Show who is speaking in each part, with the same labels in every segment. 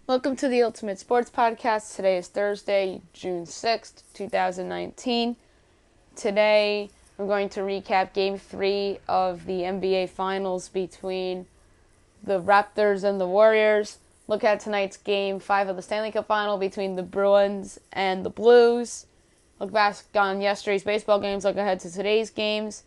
Speaker 1: Welcome to the Ultimate Sports Podcast. Today is Thursday, June 6th, 2019. Today, I'm going to recap Game 3 of the NBA Finals between the Raptors and the Warriors. Look at tonight's Game 5 of the Stanley Cup Final between the Bruins and the Blues. Look back on yesterday's baseball games. Look ahead to today's games.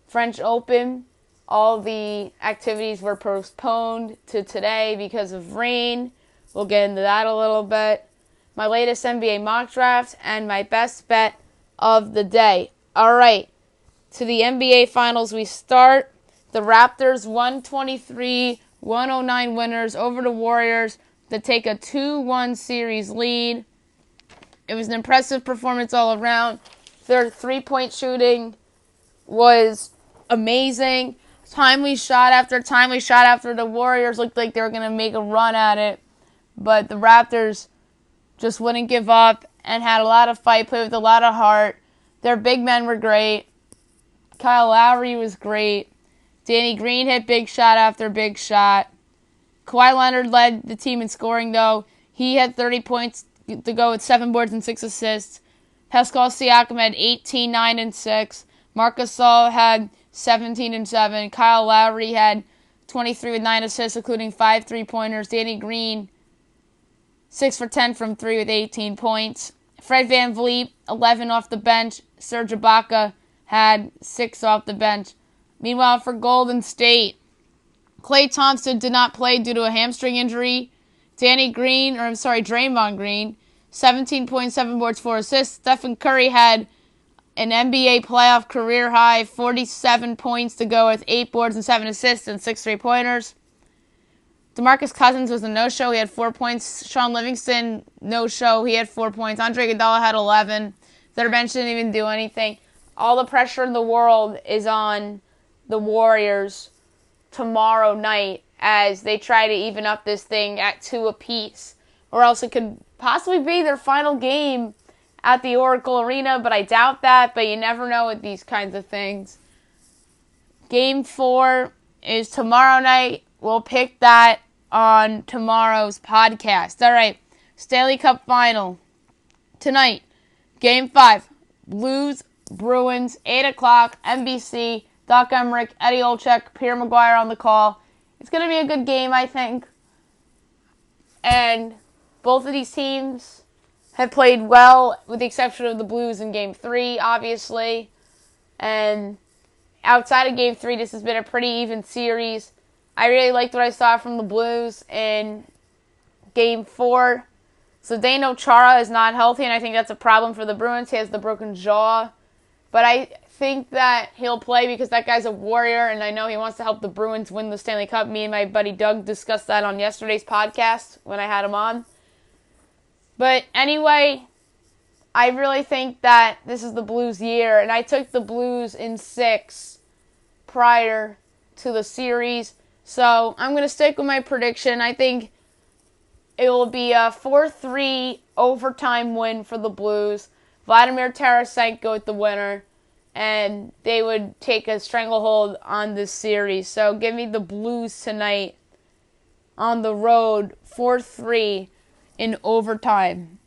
Speaker 1: French Open. All the activities were postponed to today because of rain. We'll get into that a little bit. My latest NBA mock draft and my best bet of the day. All right, to the NBA Finals we start. The Raptors 123-109 winners over the Warriors to take a 2-1 series lead. It was an impressive performance all around. Their three-point shooting was amazing. Timely shot after the Warriors looked like they were going to make a run at it. But the Raptors just wouldn't give up and had a lot of fight, played with a lot of heart. Their big men were great. Kyle Lowry was great. Danny Green hit big shot after big shot. Kawhi Leonard led the team in scoring, though. He had 30 points to go with 7 boards and 6 assists. Pascal Siakam had 18, 9, and 6. Marc Gasol had 17 and 7. Kyle Lowry had 23 with 9 assists, including 5 3-pointers. Danny Green 6 for 10 from 3 with 18 points. Fred VanVleet, 11 off the bench. Serge Ibaka had 6 off the bench. Meanwhile, for Golden State, Klay Thompson did not play due to a hamstring injury. Draymond Green, 17.7 boards, 4 assists. Stephen Curry had an NBA playoff career high, 47 points to go with 8 boards and 7 assists and 6 3-pointers. DeMarcus Cousins was a no-show. He had 4 points. Sean Livingston, no-show. He had 4 points. Andre Iguodala had 11. Their bench didn't even do anything. All the pressure in the world is on the Warriors tomorrow night as they try to even up this thing at 2 apiece. Or else it could possibly be their final game at the Oracle Arena, but I doubt that. But you never know with these kinds of things. Game 4 is tomorrow night. We'll pick that on tomorrow's podcast. All right, Stanley Cup Final. Tonight, Game 5. Blues, Bruins, 8 o'clock, NBC. Doc Emmerich, Eddie Olczyk, Pierre Maguire on the call. It's going to be a good game, I think. And both of these teams have played well, with the exception of the Blues in Game 3, obviously. And outside of Game 3, this has been a pretty even series. I really liked what I saw from the Blues in Game 4. Zdeno Chara is not healthy, and I think that's a problem for the Bruins. He has the broken jaw. But I think that he'll play because that guy's a warrior, and I know he wants to help the Bruins win the Stanley Cup. Me and my buddy Doug discussed that on yesterday's podcast when I had him on. But anyway, I really think that this is the Blues' year, and I took the Blues in 6 prior to the series. So I'm going to stick with my prediction. I think it will be a 4-3 overtime win for the Blues. Vladimir Tarasenko with the winner. And they would take a stranglehold on this series. So give me the Blues tonight on the road, 4-3 in overtime.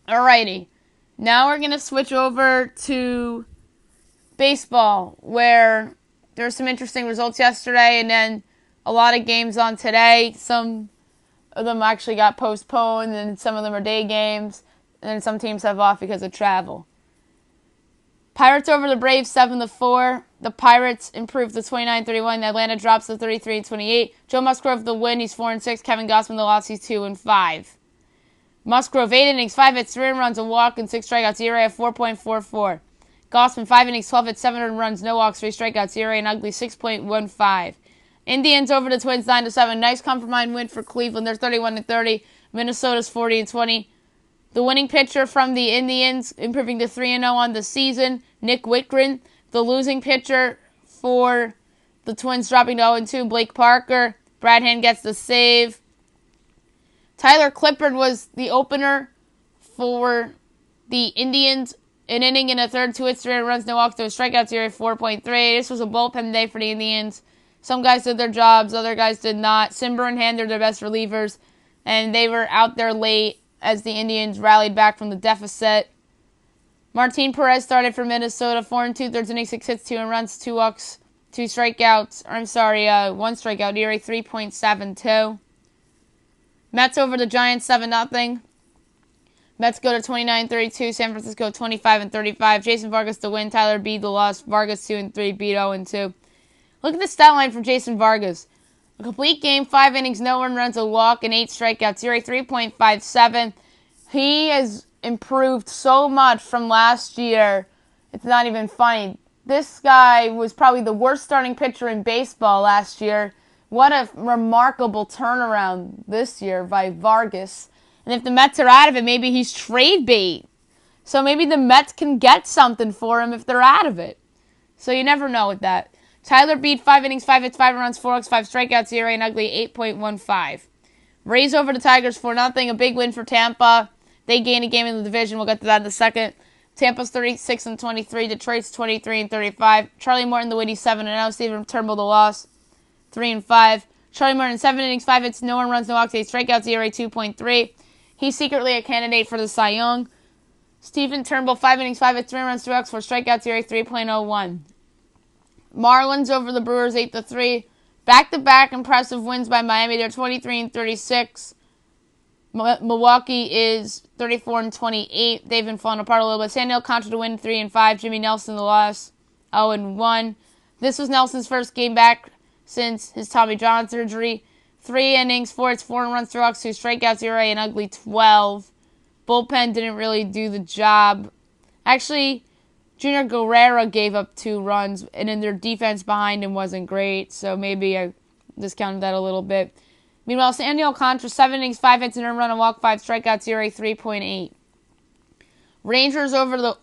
Speaker 1: Alrighty. Now we're going to switch over to baseball, where there were some interesting results yesterday, and then a lot of games on today. Some of them actually got postponed, and some of them are day games. And then some teams have off because of travel. Pirates over the Braves 7-4. The Pirates improved to 29-31. Atlanta drops to 33-28. Joe Musgrove the win. He's 4-6. Kevin Gausman the loss. He's 2-5. Musgrove 8 innings, 5 hits, 3 runs, a walk, and 6 strikeouts. ERA of 4.44. Gausman 5 innings, 12 hits, 7 runs, no walks, 3 strikeouts. ERA an ugly 6.15. Indians over the Twins 9-7. Nice come-from-behind win for Cleveland. They're 31-30. Minnesota's 40-20. The winning pitcher from the Indians improving to 3-0 on the season, Nick Whitgren. The losing pitcher for the Twins dropping to 0-2, Blake Parker. Brad Hand gets the save. Tyler Clippard was the opener for the Indians. An inning and a third, 2 hits, 3 runs, no walks, 2 strikeouts, ERA 4.3. This was a bullpen day for the Indians. Some guys did their jobs, other guys did not. Simber and Hand are their best relievers. and they were out there late as the Indians rallied back from the deficit. Martin Perez started for Minnesota, 4 2/3 innings, 6 hits, 2 runs, 2 walks, 2 strikeouts. One strikeout. ERA 3.72. Mets over the Giants 7-0. Mets go to 29-32. San Francisco 25-35. Jason Vargas to win. Tyler Beede the loss. Vargas 2-3. Beede 0-2. Look at the stat line from Jason Vargas. A complete game, 5 innings, no one runs, a walk, and 8 strikeouts. ERA 3.57. He has improved so much from last year. It's not even funny. This guy was probably the worst starting pitcher in baseball last year. What a remarkable turnaround this year by Vargas. And if the Mets are out of it, maybe he's trade bait. So maybe the Mets can get something for him if they're out of it. So you never know with that. Tyler Beede, 5 innings, 5 hits, 5 runs, 4 walks, 5 strikeouts, ERA an ugly 8.15. Rays over the Tigers 4-0. A big win for Tampa. They gain a game in the division. We'll get to that in a second. Tampa's 36-23. Detroit's 23-35. Charlie Morton, the witty 7-0. Stephen Turnbull, the loss 3-5. Charlie Morton, 7 innings, 5 hits, no one runs, no walks, 8 strikeouts, ERA 2.3. He's secretly a candidate for the Cy Young. Stephen Turnbull, 5 innings, 5 hits, 3 runs, 2 walks, 4 strikeouts, ERA 3.01. Marlins over the Brewers 8-3. Back-to-back impressive wins by Miami. They're 23-36. Milwaukee is 34-28. They've been falling apart a little bit. San Diego Contra to win 3-5. Jimmy Nelson the loss 0-1. This was Nelson's first game back since his Tommy John surgery. 3 innings, 4 hits, 4 runs, 3 walks, 2 strikeouts, ERA an ugly 12. Bullpen didn't really do the job. Actually, Junior Guerrera gave up 2 runs, and then their defense behind him wasn't great, so maybe I discounted that a little bit. Meanwhile, San Diego Contra, 7 innings, 5 hits, and a run, a walk, 5 strikeouts, ERA 3.8. Rangers over the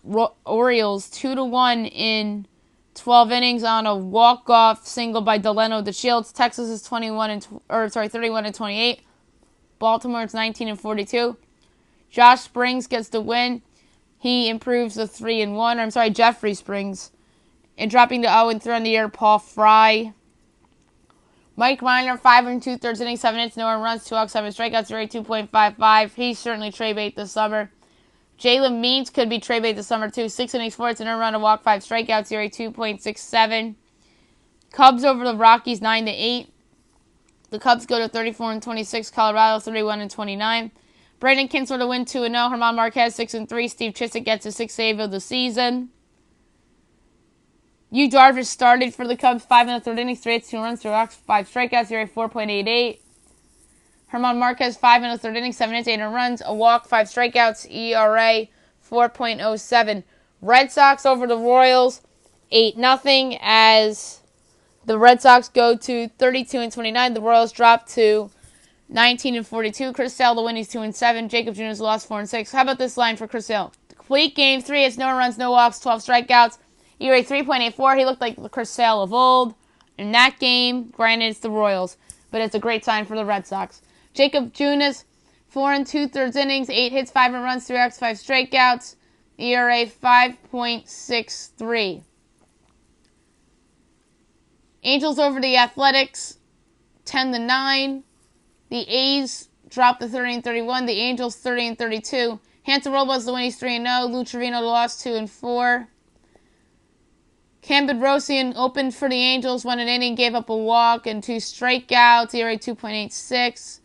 Speaker 1: Orioles, 2-1 in 12 innings on a walk-off single by Delano DeShields. Texas is 31-28. Baltimore is 19-42. Josh Springs gets the win. He improves to 3-1. Jeffrey Springs. And dropping to 0-3 on the year, Paul Fry. Mike Minor, 5 2/3 innings, 7 hits, no earned runs, 2 walks, 7 strikeouts, ERA 2.55. He's certainly trade bait this summer. Jalen Means could be trade bait this summer too. 6 innings, 4 hits, an earned run, a walk, 5 strikeouts, ERA 2.67. Cubs over the Rockies 9-8. The Cubs go to 34-26. Colorado 31-29. Brandon Kinsler to win 2-0. Herman Marquez 6-3. Steve Chizik gets his 6th save of the season. Yu Darvish started for the Cubs 5 1/3 innings, 3 hits, 2 runs, 3 walks, 5 strikeouts, ERA 4.88. Herman Marquez 5 1/3 innings, 7 hits, 8 runs, a walk, 5 strikeouts, ERA 4.07. Red Sox over the Royals 8-0 as the Red Sox go to 32-29. The Royals drop to 19-42. Chris Sale to win, he's 2-7. Jacob Junis lost 4-6. How about this line for Chris Sale? Complete game, 3 hits, no runs, no walks, 12 strikeouts. ERA 3.84. He looked like the Chris Sale of old. In that game, granted it's the Royals, but it's a great sign for the Red Sox. Jacob Junis, 4 2/3 innings, 8 hits, 5 runs, 3 walks, 5 strikeouts. ERA 5.63. Angels over the Athletics, 10-9. The A's dropped to 30-31. The Angels 30-32. Hanson Robles the win, he's 3-0. Lou Trevino the loss 2-4. Cam Bedrosian opened for the Angels, won an inning, gave up a walk and 2 strikeouts, ERA 2.86.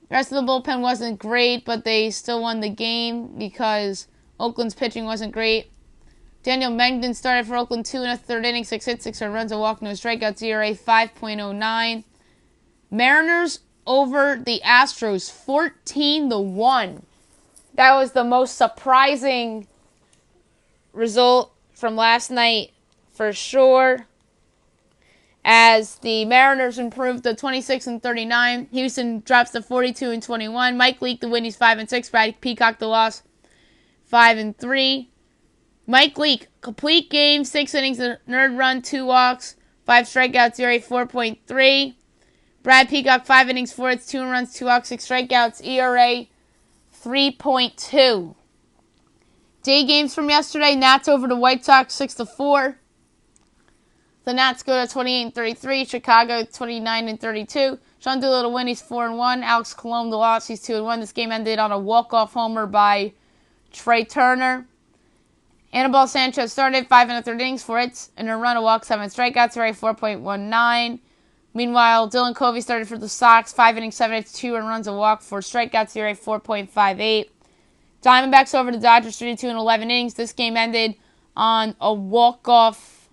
Speaker 1: The rest of the bullpen wasn't great, but they still won the game because Oakland's pitching wasn't great. Daniel Mengden started for Oakland 2 1/3 innings, 6 hits, 6 runs, a walk, no strikeouts, ERA 5.09. Mariners over the Astros 14-1. That was the most surprising result from last night for sure, as the Mariners improved to 26-39. Houston drops to 42-21. Mike Leake the win, he's 5-6. Brad Peacock the loss 5-3. Mike Leake, complete game, 6 innings, a nerd run, 2 walks, 5 strikeouts, ERA 4.3. Brad Peacock, 5 innings, 4 hits, 2 runs, 2 walks, 6 strikeouts, ERA 3.2. Day games from yesterday, Nats over the White Sox 6-4. The Nats go to 28-33. Chicago 29-32. Sean Doolittle win, he's 4-1. Alex Colomb the loss, he's 2-1. This game ended on a walk-off homer by Trey Turner. Anibal Sanchez started 5 1/3 innings, 4 hits and a run, a walk, 7 strikeouts, ERA 4.19. Meanwhile, Dylan Covey started for the Sox, 5 innings, 7 hits, 2 runs, a walk, 4 strikeouts, ERA 4.58. Diamondbacks over the Dodgers, 3-2 in 11 innings. This game ended on a walk-off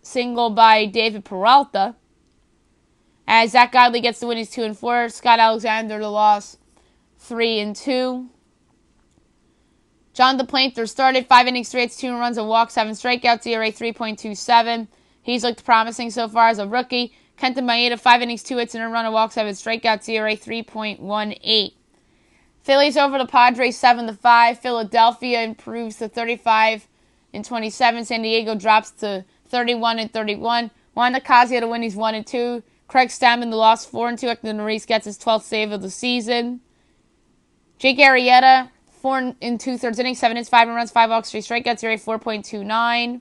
Speaker 1: single by David Peralta. As Zach Godley gets the win, he's 2-4. Scott Alexander the loss, 3-2. John DePlanter started 5 innings, 3 hits, 2 runs, a walk, 7 strikeouts, ERA 3.27. He's looked promising so far as a rookie. Kenta Maeda, 5 innings, 2 hits, and a run, a walk, 7 strikeouts, ERA 3.18. Phillies over the Padres 7-5. Philadelphia improves to 35-27. San Diego drops to 31-31. Juan Nicasio to win, he's 1-2. Craig Stammen the loss, 4-2. Hector Neris gets his 12th save of the season. Jake Arrieta, 4 2/3 innings, 7 hits, 5 runs, 5 walks, 3 strikeouts, ERA 4.29.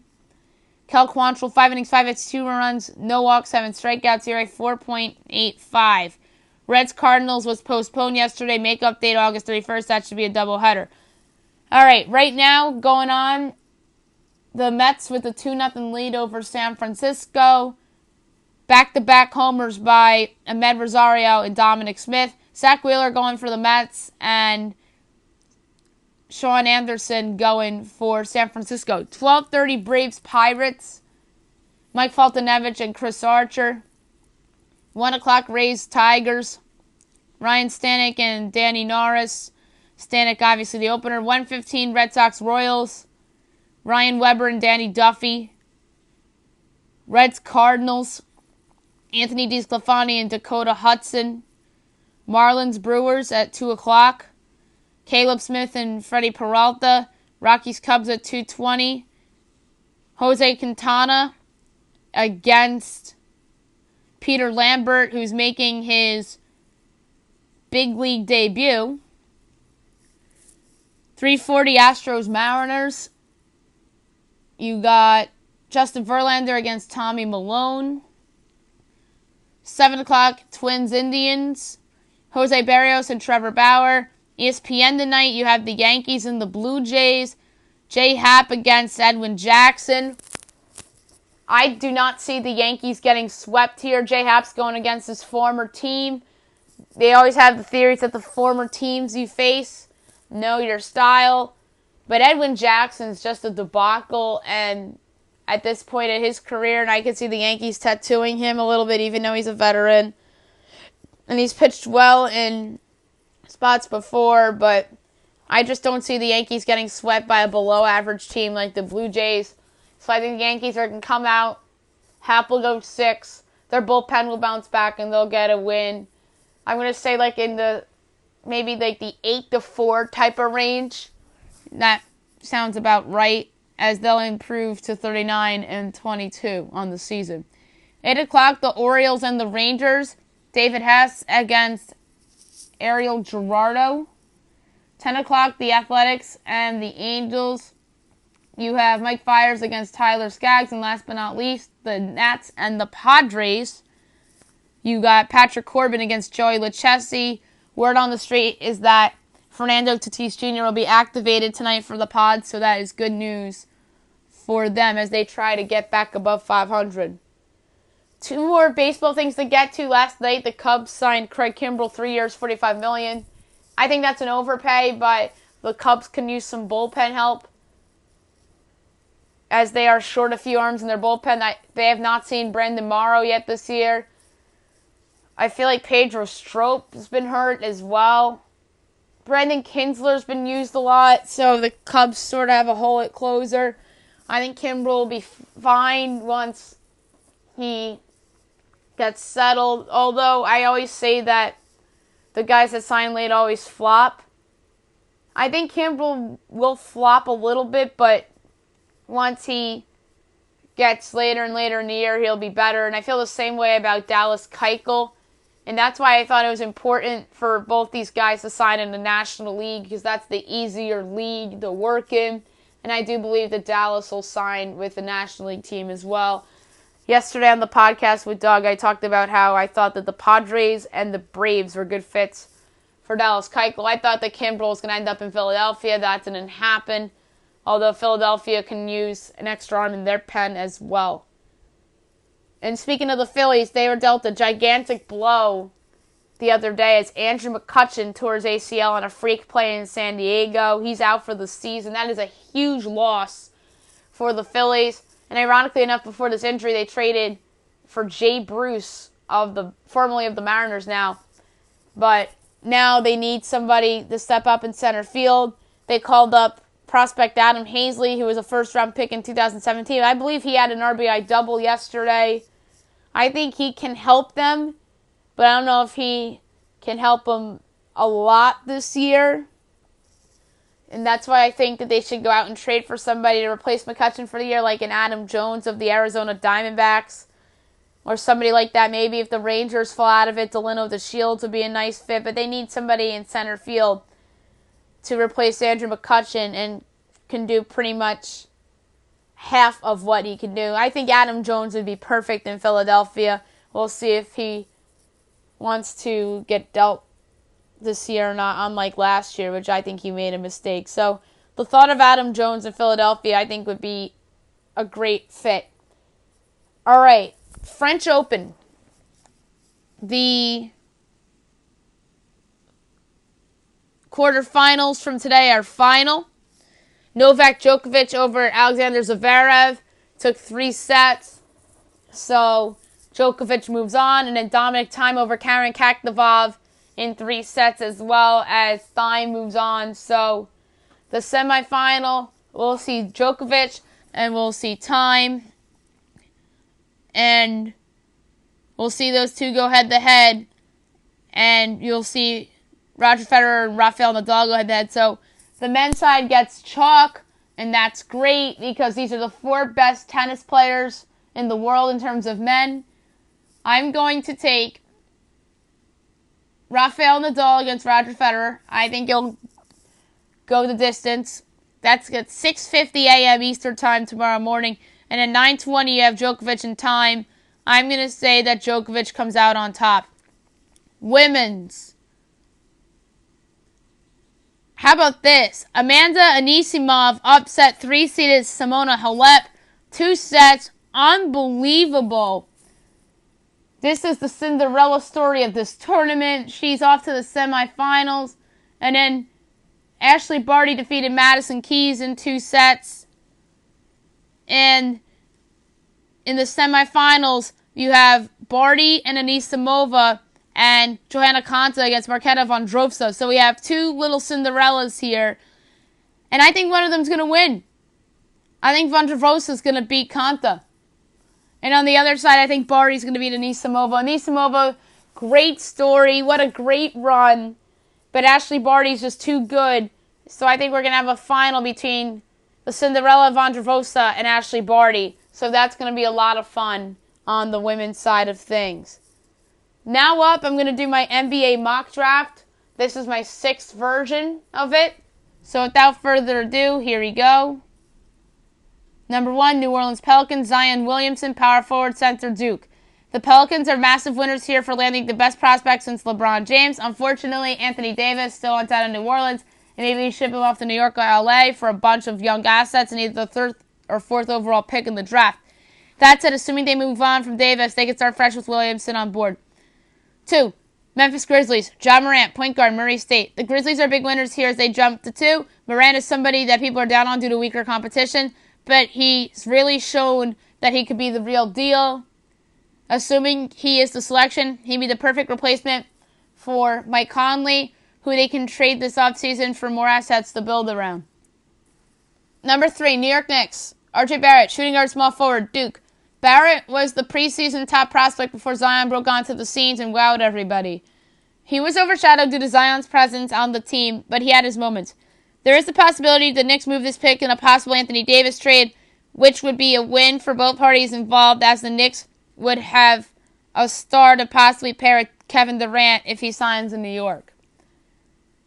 Speaker 1: Kel Quantrill, 5 innings, 5 hits, 2 runs, no walks, 7 strikeouts, ERA 4.85. Reds Cardinals was postponed yesterday. Makeup date August 31st. That should be a doubleheader. All right, right now going on, the Mets with a 2-0 lead over San Francisco. Back-to-back homers by Ahmed Rosario and Dominic Smith. Zach Wheeler going for the Mets and Sean Anderson going for San Francisco. 12:30 Braves Pirates. Mike Foltynewicz and Chris Archer. 1 o'clock Rays Tigers. Ryan Stanek and Danny Norris. Stanek obviously the opener. 1:15 Red Sox Royals. Ryan Weber and Danny Duffy. Reds Cardinals. Anthony DeSclafani and Dakota Hudson. Marlins Brewers at 2 o'clock. Caleb Smith and Freddie Peralta. Rockies Cubs at 2:20. Jose Quintana against Peter Lambert, who's making his big league debut. 3:40 Astros Mariners. You got Justin Verlander against Tommy Malone. 7 o'clock Twins Indians. Jose Barrios and Trevor Bauer. ESPN tonight, you have the Yankees and the Blue Jays. J. Happ against Edwin Jackson. I do not see the Yankees getting swept here. J. Happ's going against his former team. They always have the theories that the former teams you face know your style. But Edwin Jackson's just a debacle, and at this point in his career, and I could see the Yankees tattooing him a little bit, even though he's a veteran. And he's pitched well in spots before, but I just don't see the Yankees getting swept by a below-average team like the Blue Jays. So I think the Yankees are going to come out. Happ will go 6. Their bullpen will bounce back, and they'll get a win. I'm going to say in the maybe the 8-4 type of range. That sounds about right, as they'll improve to 39-22 on the season. 8 o'clock, the Orioles and the Rangers. David Hess against Ariel Gerardo. 10 o'clock, the Athletics and the Angels. You have Mike Fiers against Tyler Skaggs. And last but not least, the Nats and the Padres. You got Patrick Corbin against Joey Lucchesi. Word on the street is that Fernando Tatis Jr. will be activated tonight for the Pods, so that is good news for them as they try to get back above 500. 2 more baseball things to get to. Last night, the Cubs signed Craig Kimbrel, 3 years, $45 million. I think that's an overpay, but the Cubs can use some bullpen help as they are short a few arms in their bullpen. They have not seen Brandon Morrow yet this year. I feel like Pedro Strop has been hurt as well. Brandon Kinsler's been used a lot, so the Cubs sort of have a hole at closer. I think Kimbrel will be fine once he gets settled, although I always say that the guys that sign late always flop. I think Kimbrel will flop a little bit, but once he gets later and later in the year, he'll be better. And I feel the same way about Dallas Keuchel. And that's why I thought it was important for both these guys to sign in the National League, because that's the easier league to work in. And I do believe that Dallas will sign with the National League team as well. Yesterday on the podcast with Doug, I talked about how I thought that the Padres and the Braves were good fits for Dallas Keuchel. I thought that Kimbrel was going to end up in Philadelphia. That didn't happen, although Philadelphia can use an extra arm in their pen as well. And speaking of the Phillies, they were dealt a gigantic blow the other day as Andrew McCutchen tore his ACL on a freak play in San Diego. He's out for the season. That is a huge loss for the Phillies. And ironically enough, before this injury, they traded for Jay Bruce, formerly of the Mariners now. But now they need somebody to step up in center field. They called up prospect Adam Hazley, who was a first-round pick in 2017. I believe he had an RBI double yesterday. I think he can help them, but I don't know if he can help them a lot this year. And that's why I think that they should go out and trade for somebody to replace McCutchen for the year, like an Adam Jones of the Arizona Diamondbacks, or somebody like that. Maybe if the Rangers fall out of it, Delino DeShields would be a nice fit, but they need somebody in center field to replace Andrew McCutchen and can do pretty much half of what he can do. I think Adam Jones would be perfect in Philadelphia. We'll see if he wants to get dealt this year or not, unlike last year, which I think he made a mistake. So the thought of Adam Jones in Philadelphia, I think, would be a great fit. All right, French Open. The quarterfinals from today are final. Novak Djokovic over Alexander Zverev took 3 sets. So Djokovic moves on, and then Dominic Thiem over Karen Khachanov in 3 sets, as well as Thiem moves on. So the semifinal, we'll see Djokovic and we'll see Thiem. And we'll see those two go head-to-head. And you'll see Roger Federer and Rafael Nadal go head-to-head. So the men's side gets chalk, and that's great because these are the 4 best tennis players in the world in terms of men. I'm going to take Rafael Nadal against Roger Federer. I think he'll go the distance. That's at 6:50 a.m. Eastern Time tomorrow morning. And at 9:20 you have Djokovic and Thiem. I'm going to say that Djokovic comes out on top. Women's. How about this? Amanda Anisimov upset 3-seeded Simona Halep. 2 sets. Unbelievable. This is the Cinderella story of this tournament. She's off to the semifinals. And then Ashley Barty defeated Madison Keys in 2 sets. And in the semifinals, you have Barty and Anisimova and Johanna Konta against Marketa Vondrousova. So we have 2 little Cinderellas here. And I think one of them's going to win. I think Vondrousova is going to beat Konta. And on the other side, I think Barty's going to beat Anisimova. Anisimova, great story. What a great run. But Ashley Barty's just too good. So I think we're going to have a final between the Cinderella Vondrousova and Ashley Barty. So that's going to be a lot of fun on the women's side of things. Now up, I'm going to do my NBA mock draft. This is my 6th version of it. So without further ado, here we go. Number 1, New Orleans Pelicans, Zion Williamson, power forward, center, Duke. The Pelicans are massive winners here for landing the best prospect since LeBron James. Unfortunately, Anthony Davis still on out of New Orleans, and maybe ship him off to New York or LA for a bunch of young assets and either the 3rd or 4th overall pick in the draft. That said, assuming they move on from Davis, they can start fresh with Williamson on board. 2, Memphis Grizzlies, Ja Morant, point guard, Murray State. The Grizzlies are big winners here as they jump to 2. Morant is somebody that people are down on due to weaker competition, but he's really shown that he could be the real deal. Assuming he is the selection, he'd be the perfect replacement for Mike Conley, who they can trade this offseason for more assets to build around. Number 3, New York Knicks, RJ Barrett, shooting guard, small forward, Duke. Barrett was the preseason top prospect before Zion broke onto the scenes and wowed everybody. He was overshadowed due to Zion's presence on the team, but he had his moments. There is the possibility the Knicks move this pick in a possible Anthony Davis trade, which would be a win for both parties involved, as the Knicks would have a star to possibly pair with Kevin Durant if he signs in New York.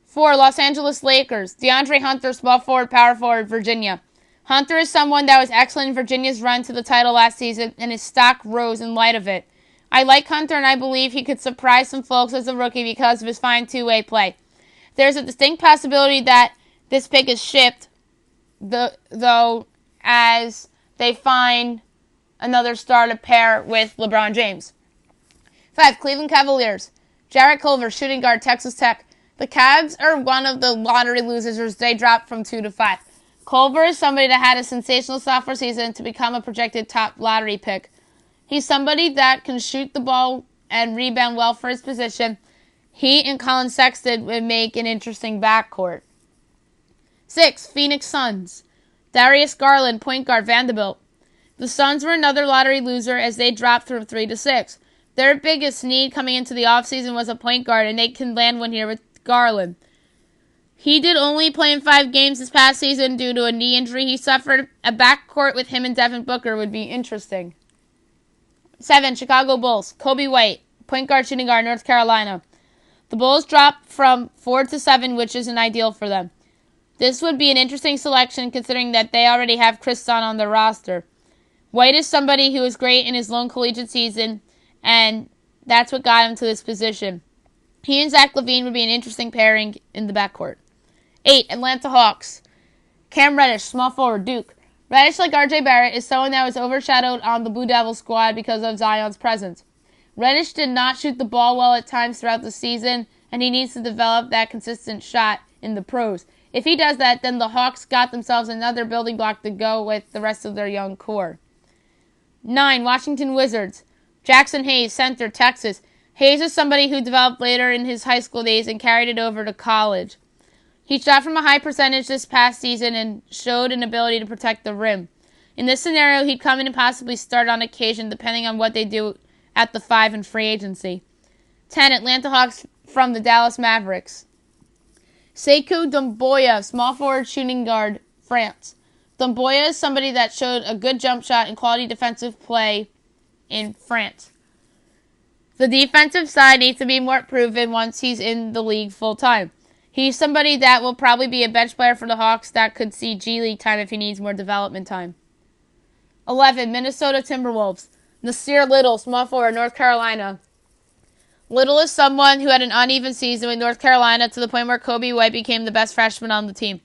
Speaker 1: 4, Los Angeles Lakers, DeAndre Hunter, small forward, power forward, Virginia. Hunter is someone that was excellent in Virginia's run to the title last season, and his stock rose in light of it. I like Hunter, and I believe he could surprise some folks as a rookie because of his fine two-way play. There's a distinct possibility that this pick is shipped, though, as they find another star to pair with LeBron James. 5. Cleveland Cavaliers. Jarrett Culver, shooting guard, Texas Tech. The Cavs are one of the lottery losers as they dropped from 2 to 5. Culver is somebody that had a sensational sophomore season to become a projected top lottery pick. He's somebody that can shoot the ball and rebound well for his position. He and Colin Sexton would make an interesting backcourt. 6. Phoenix Suns. Darius Garland, point guard, Vanderbilt. The Suns were another lottery loser as they dropped from 3 to 6. Their biggest need coming into the offseason was a point guard, and they can land one here with Garland. He did only play in 5 games this past season due to a knee injury he suffered. A backcourt with him and Devin Booker would be interesting. 7. Chicago Bulls. Kobe White, point guard, shooting guard, North Carolina. The Bulls dropped from 4 to 7, which isn't ideal for them. This would be an interesting selection considering that they already have Chris Dunn on their roster. White is somebody who was great in his lone collegiate season, and that's what got him to this position. He and Zach LaVine would be an interesting pairing in the backcourt. 8. Atlanta Hawks. Cam Reddish, small forward, Duke. Reddish, like R.J. Barrett, is someone that was overshadowed on the Blue Devils squad because of Zion's presence. Reddish did not shoot the ball well at times throughout the season, and he needs to develop that consistent shot in the pros. If he does that, then the Hawks got themselves another building block to go with the rest of their young core. 9. Washington Wizards. Jackson Hayes, center, Texas. Hayes is somebody who developed later in his high school days and carried it over to college. He shot from a high percentage this past season and showed an ability to protect the rim. In this scenario, he'd come in and possibly start on occasion depending on what they do at the 5 in free agency. 10. Atlanta Hawks from the Dallas Mavericks. Sekou Doumbouya, small forward, shooting guard, France. Doumbouya is somebody that showed a good jump shot and quality defensive play in France. The defensive side needs to be more proven once he's in the league full time. He's somebody that will probably be a bench player for the Hawks that could see G League time if he needs more development time. 11. Minnesota Timberwolves. Nasir Little, small forward, North Carolina. Little is someone who had an uneven season with North Carolina to the point where Kobe White became the best freshman on the team.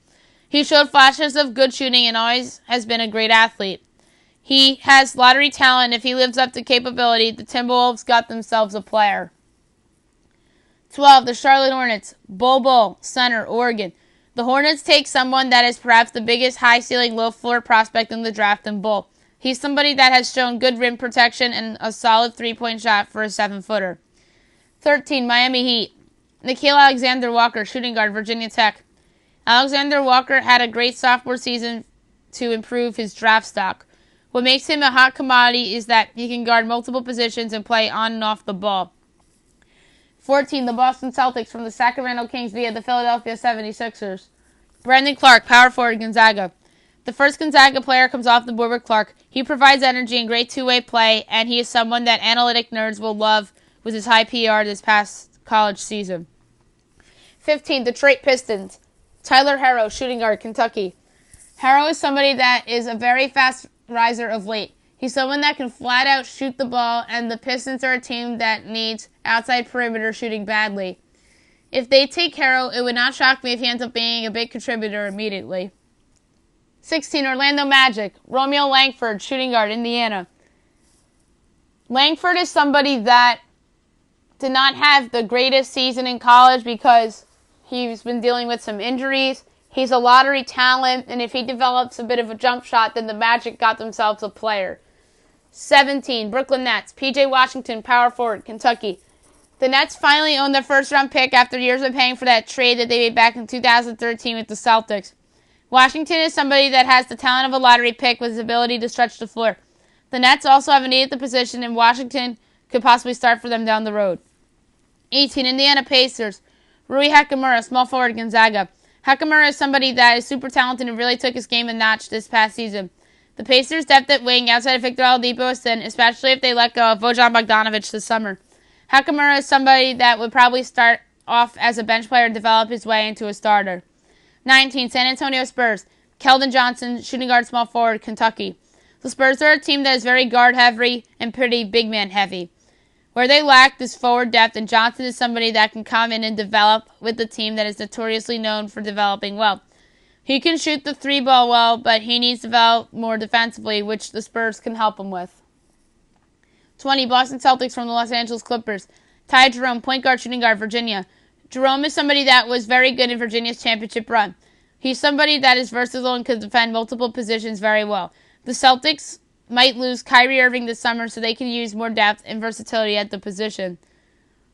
Speaker 1: He showed flashes of good shooting and always has been a great athlete. He has lottery talent. If he lives up to capability, the Timberwolves got themselves a player. 12. The Charlotte Hornets. Bol Bol, center, Oregon. The Hornets take someone that is perhaps the biggest high-ceiling, low-floor prospect in the draft in Bol. He's somebody that has shown good rim protection and a solid three-point shot for a 7-footer. 13. Miami Heat. Nickeil Alexander-Walker, shooting guard, Virginia Tech. Alexander-Walker had a great sophomore season to improve his draft stock. What makes him a hot commodity is that he can guard multiple positions and play on and off the ball. 14. The Boston Celtics from the Sacramento Kings via the Philadelphia 76ers. Brandon Clark, power forward, Gonzaga. The first Gonzaga player comes off the board with Clark. He provides energy and great two-way play, and he is someone that analytic nerds will love with his high PR this past college season. 15. Detroit Pistons. Tyler Herro, shooting guard, Kentucky. Herro is somebody that is a very fast riser of late. He's someone that can flat out shoot the ball, and the Pistons are a team that needs outside perimeter shooting badly. If they take Herro, it would not shock me if he ends up being a big contributor immediately. 16. Orlando Magic. Romeo Langford, shooting guard, Indiana. Langford is somebody that did not have the greatest season in college because he's been dealing with some injuries. He's a lottery talent, and if he develops a bit of a jump shot, then the Magic got themselves a player. 17. Brooklyn Nets. P.J. Washington, power forward, Kentucky. The Nets finally own their first-round pick after years of paying for that trade that they made back in 2013 with the Celtics. Washington is somebody that has the talent of a lottery pick with his ability to stretch the floor. The Nets also have a need at the position, and Washington could possibly start for them down the road. 18. Indiana Pacers. Rui Hachimura, small forward, Gonzaga. Hachimura is somebody that is super talented and really took his game a notch this past season. The Pacers' depth at wing outside of Victor Oladipo is thin, especially if they let go of Bojan Bogdanovic this summer. Hachimura is somebody that would probably start off as a bench player and develop his way into a starter. 19. San Antonio Spurs. Keldon Johnson, shooting guard, small forward, Kentucky. The Spurs are a team that is very guard-heavy and pretty big man-heavy. Where they lack is forward depth, and Johnson is somebody that can come in and develop with the team that is notoriously known for developing well. He can shoot the three ball well, but he needs to develop more defensively, which the Spurs can help him with. 20. Boston Celtics from the Los Angeles Clippers. Ty Jerome, point guard, shooting guard, Virginia. Jerome is somebody that was very good in Virginia's championship run. He's somebody that is versatile and can defend multiple positions very well. The Celtics might lose Kyrie Irving this summer, so they can use more depth and versatility at the position.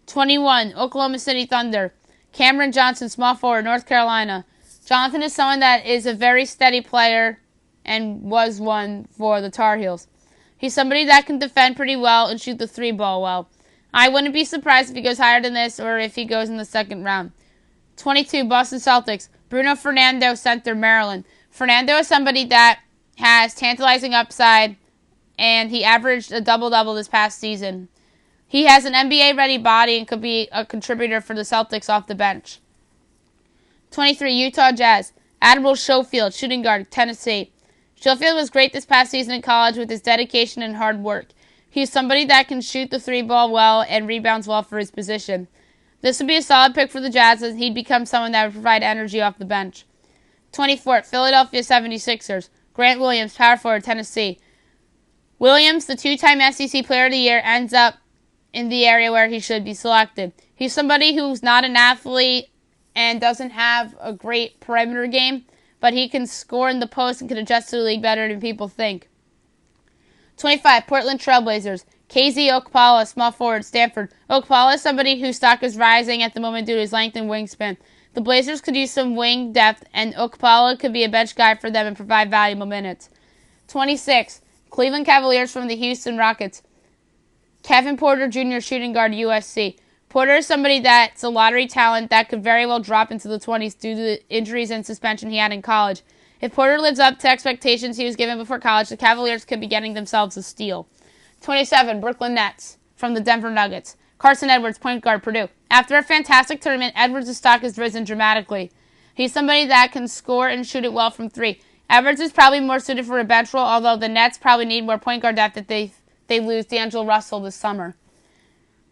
Speaker 1: 21. Oklahoma City Thunder. Cameron Johnson, small forward, North Carolina. Johnson is someone that is a very steady player and was one for the Tar Heels. He's somebody that can defend pretty well and shoot the three ball well. I wouldn't be surprised if he goes higher than this or if he goes in the second round. 22. Boston Celtics. Bruno Fernando, center, Maryland. Fernando is somebody that has tantalizing upside, and he averaged a double-double this past season. He has an NBA-ready body and could be a contributor for the Celtics off the bench. 23. Utah Jazz. Admiral Schofield, shooting guard, Tennessee. Schofield was great this past season in college with his dedication and hard work. He's somebody that can shoot the three ball well and rebounds well for his position. This would be a solid pick for the Jazz, as he'd become someone that would provide energy off the bench. 24. Philadelphia 76ers. Grant Williams, power forward, Tennessee. Williams, the two-time SEC Player of the Year, ends up in the area where he should be selected. He's somebody who's not an athlete and doesn't have a great perimeter game, but he can score in the post and can adjust to the league better than people think. 25. Portland Trailblazers. KZ Okpala, small forward, Stanford. Okpala is somebody whose stock is rising at the moment due to his length and wingspan. The Blazers could use some wing depth, and Okpala could be a bench guy for them and provide valuable minutes. 26. Cleveland Cavaliers from the Houston Rockets. Kevin Porter Jr., shooting guard, USC. Porter is somebody that's a lottery talent that could very well drop into the 20s due to the injuries and suspension he had in college. If Porter lives up to expectations he was given before college, the Cavaliers could be getting themselves a steal. 27. Brooklyn Nets from the Denver Nuggets. Carson Edwards, point guard, Purdue. After a fantastic tournament, Edwards' stock has risen dramatically. He's somebody that can score and shoot it well from three. Edwards is probably more suited for a bench role, although the Nets probably need more point guard depth if they lose D'Angelo Russell this summer.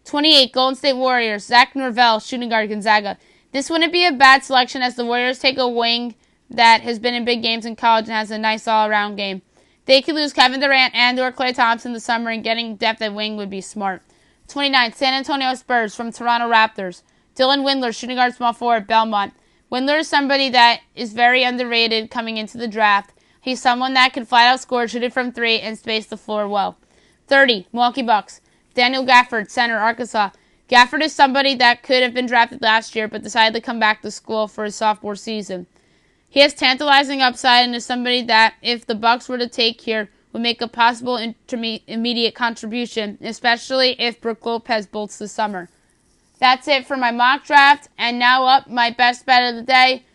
Speaker 1: 28. Golden State Warriors. Zach Norvell, shooting guard, Gonzaga. This wouldn't be a bad selection, as the Warriors take a wing that has been in big games in college and has a nice all-around game. They could lose Kevin Durant and or Klay Thompson this summer, and getting depth at wing would be smart. 29. San Antonio Spurs from Toronto Raptors. Dylan Windler, shooting guard, small forward, Belmont. Windler is somebody that is very underrated coming into the draft. He's someone that can flat out score, shoot it from three, and space the floor well. 30. Milwaukee Bucks. Daniel Gafford, center, Arkansas. Gafford is somebody that could have been drafted last year, but decided to come back to school for his sophomore season. He has tantalizing upside and is somebody that, if the Bucks were to take here, would make a possible immediate contribution, especially if Brook Lopez bolts this summer. That's it for my mock draft, and now up my best bet of the day,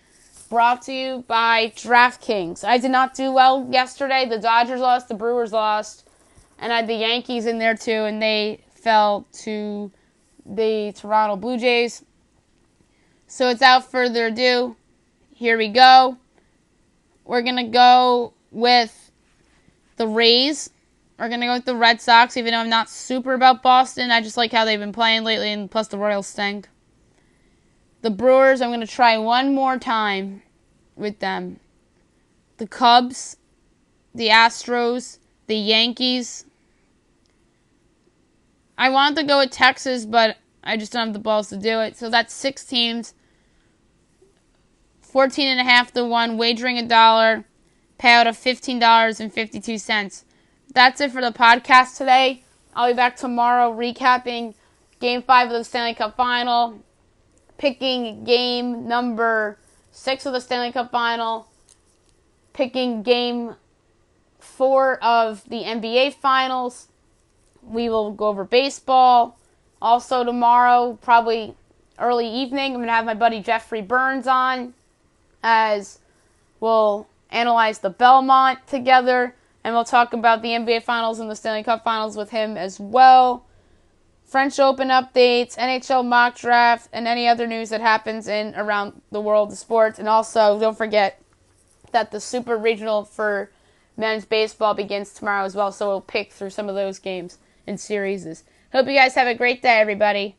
Speaker 1: brought to you by DraftKings. I did not do well yesterday. The Dodgers lost, the Brewers lost, and I had the Yankees in there too, and they fell to the Toronto Blue Jays. So without further ado, here we go. We're going to go with the Rays. We're going to go with the Red Sox, even though I'm not super about Boston. I just like how they've been playing lately, and plus the Royals stink. The Brewers, I'm going to try one more time with them. The Cubs, the Astros, the Yankees. I wanted to go with Texas, but I just don't have the balls to do it. So that's 6 teams. 14.5 to 1, wagering $1, payout of $15.52. That's it for the podcast today. I'll be back tomorrow recapping Game 5 of the Stanley Cup Final, picking Game number 6 of the Stanley Cup Final, picking Game 4 of the NBA Finals. We will go over baseball. Also tomorrow, probably early evening, I'm going to have my buddy Jeffrey Burns on, as we'll analyze the Belmont together, and we'll talk about the NBA Finals and the Stanley Cup Finals with him as well. French Open updates, NHL mock draft, and any other news that happens in around the world of sports. And also, don't forget, that the Super Regional for men's baseball begins tomorrow as well, so we'll pick through some of those games and series. Hope you guys have a great day, everybody.